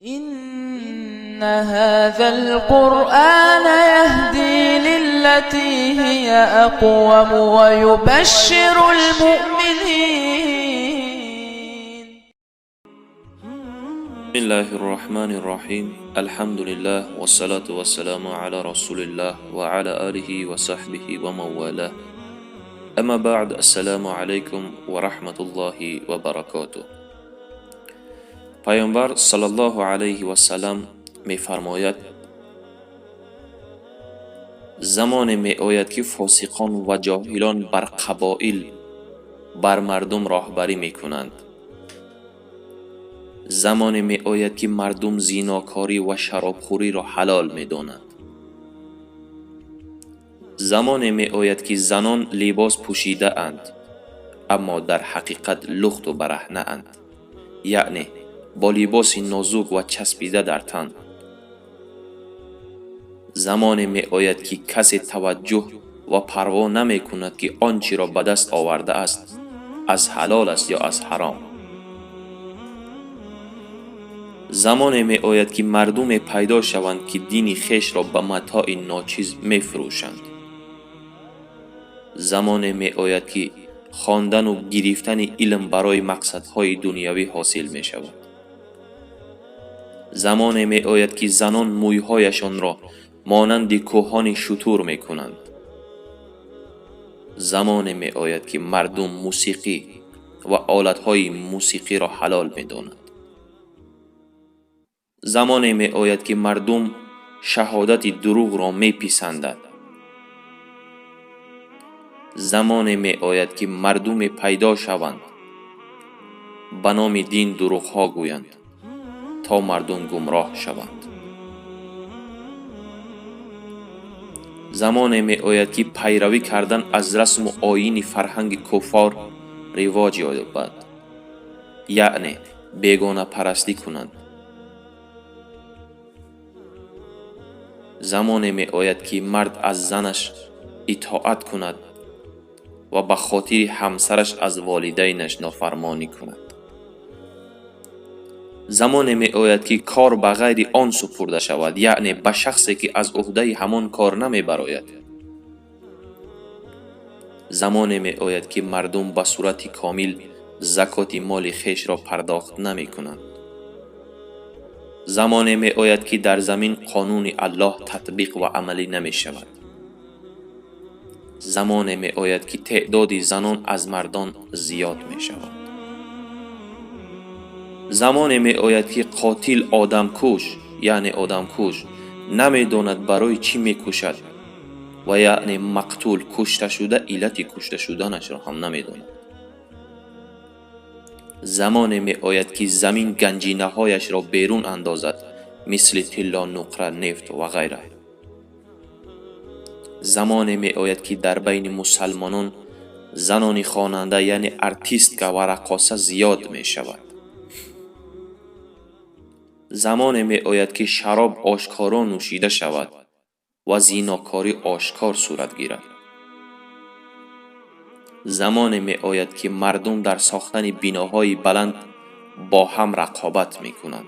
إن هذا القرآن يهدي للتي هي أقوم ويبشر المؤمنين. بسم الله الرحمن الرحيم. الحمد لله والصلاة والسلام على رسول الله وعلى آله وصحبه ومن والاه. اما بعد، السلام عليكم ورحمة الله وبركاته. پیامبر صلی الله علیه و سلم می فرماید زمان می آید که فاسقان و جاهلان بر قبایل بر مردم راهبری می کنند. زمان می آید که مردم زیناکاری و شرابخوری را حلال می دانند. زمان می آید که زنان لباس پوشیده اند اما در حقیقت لخت و برهنه اند، یعنی با لباس نازک و چسبیده در تن. زمان می آید که کسی توجه و پروا نمی کند که آنچه را به دست آورده است از حلال است یا از حرام. زمان می آید که مردم پیدا شوند که دین خویش را به متاع ناچیز می فروشند. زمان می آید که خواندن و گرفتن علم برای مقصدهای دنیوی حاصل می شود. زمان می آید که زنان مویهایشان را مانند کوهان شتر می کنند. زمان می آید که مردم موسیقی و آلتهای موسیقی را حلال می دانند. زمان می آید که مردم شهادت دروغ را می پسندند. زمان می آید که مردم پیدا شوند به نام دین دروغ ها گویند تا مردم گمراه شوند. زمان می آید که پیروی کردن از رسم و آیین فرهنگ کفار رواج یابد، یعنی بیگانه پرستی کنند. زمان می آید که مرد از زنش اطاعت کند و به خاطر همسرش از والدینش نافرمانی کند. زمان می آید که کار به غیر آن سپرده شود، یعنی به شخصی که از عهده همان کار نمی براید. زمان می آید که مردم به صورت کامل زکات مال خویش را پرداخت نمی کنند. زمان می آید که در زمین قانون الله تطبیق و عملی نمی شود. زمان می آید که تعداد زنان از مردان زیاد می شود. زمان می آید که قاتل آدم کش، یعنی آدم کش، نمی داند برای چی می کشد و یعنی مقتول کشته شده علت کشته شدنش را هم نمی داند. زمان می آید که زمین گنجینه هایش را بیرون اندازد، مثل طلا، نقره، نفت و غیره. زمان می آید که در بین مسلمانان زنان خواننده یعنی ارتیست و رقاصه زیاد می شود. زمان می آید که شراب آشکارا نوشیده شود و زیناکاری آشکار صورت گیرد. زمان می آید که مردم در ساختن بناهای بلند با هم رقابت می کنند.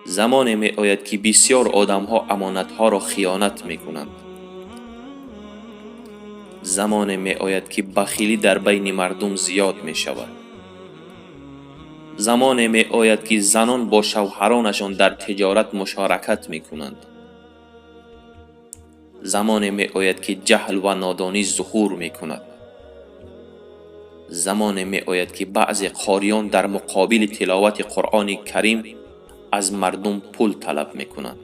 زمان می آید که بسیار آدمها امانتها را خیانت می کنند. زمان می آید که بخیلی در بین مردم زیاد می شود. زمان می آید که زنان با شوهرانشان در تجارت مشارکت می کنند. زمان می آید که جهل و نادانی ظهور می کند. زمان می آید که بعضی قاریان در مقابل تلاوت قرآن کریم از مردم پول طلب می کنند.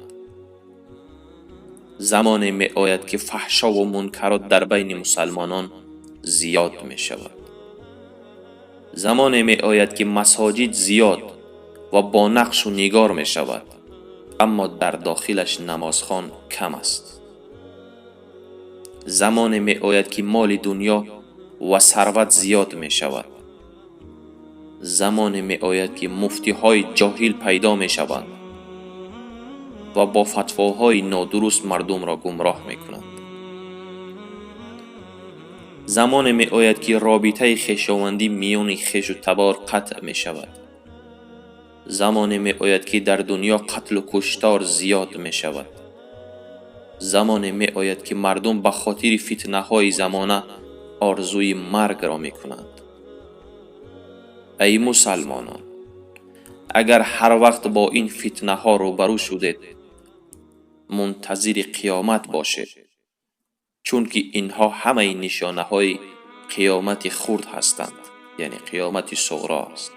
زمان می آید که فحشا و منکرات در بین مسلمانان زیاد می شود. زمان می آید که مساجد زیاد و با نقش و نگار می شود اما در داخلش نمازخوان کم است. زمان می آید که مال دنیا و ثروت زیاد می شود. زمان می آید که مفتی های جاهل پیدا می شوند و با فتواهای نادرست مردم را گمراه می کنند. زمان می آید که رابطه خویشاوندی میان خویش و تبار قطع می شود. زمانی می آید که در دنیا قتل و کشتار زیاد می شود. زمانی می آید که مردم به خاطر فتنه های زمانه آرزوی مرگ را می کنند. ای مسلمانان، اگر هر وقت با این فتنه ها روبرو شدید، منتظر قیامت باشید، چون که اینها همه نشانه های قیامت خرد هستند، یعنی قیامت صغری است.